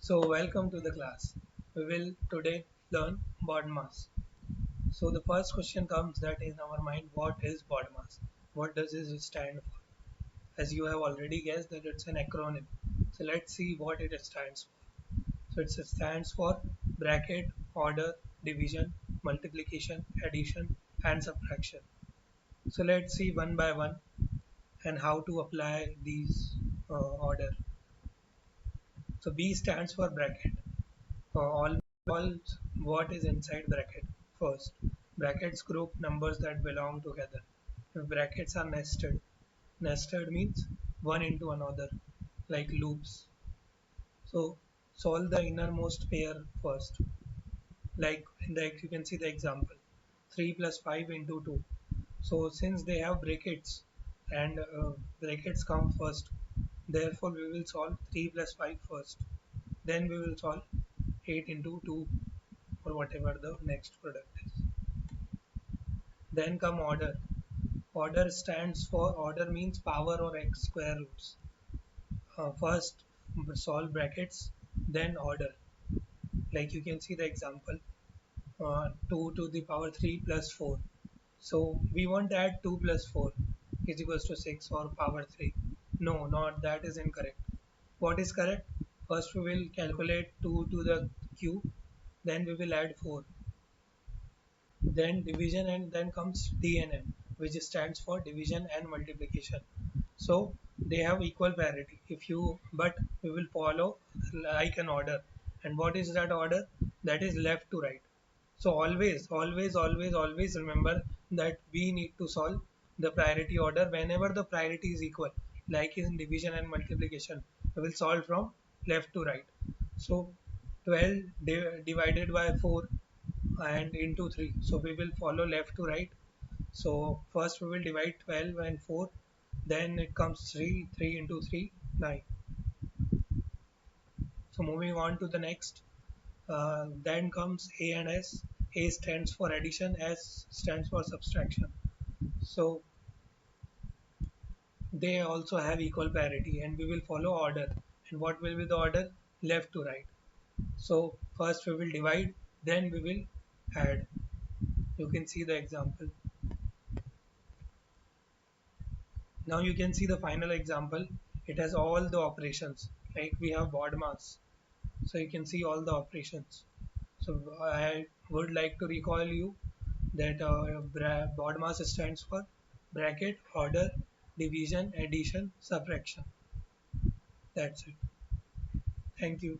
So welcome to the class. We will today learn BODMAS. So the first question comes that in our mind, what is BODMAS? What does it stand for? As you have already guessed that it's an acronym. So let's see what it stands for. So it stands for bracket, order, division, multiplication, addition and subtraction. So let's see one by one and how to apply these order. So B stands for bracket. All what is inside bracket. First, brackets group numbers that belong together. If brackets are nested means one into another, like loops. So solve the innermost pair first. Like you can see the example, 3 plus 5 into 2. So since they have brackets and brackets come first, therefore we will solve 3 plus 5 first. Then we will solve 8 into 2 or whatever the next product is. Then come order. Order stands for order means power or x square roots. First solve brackets, then order. Like you can see the example, 2 to the power 3 plus 4. So we want to add 2 plus 4 is equals to 6 or power 3. No, not that is incorrect. What is correct? First we will calculate 2 to the cube, then we will add 4. Then division and then comes DNM, which stands for division and multiplication. So they have equal parity. If you but we will follow like an order. And what is that order? That is left to right. So always remember that we need to solve the priority order whenever the priority is equal. Like in division and multiplication, we will solve from left to right. So 12 divided by 4 and into 3. So we will follow left to right. So first we will divide 12 and 4. Then it comes 3, 3 into 3, 9. So moving on to the next. Then comes A and S. A stands for addition, S stands for subtraction. So they also have equal parity and we will follow order. And what will be the order? Left to right. So first we will divide, then we will add. You can see the example. Now you can see the final example. It has all the operations. Like we have BODMAS. So you can see all the operations. So I would like to recall you that BODMAS stands for bracket, order, division, addition, subtraction. That's it. Thank you.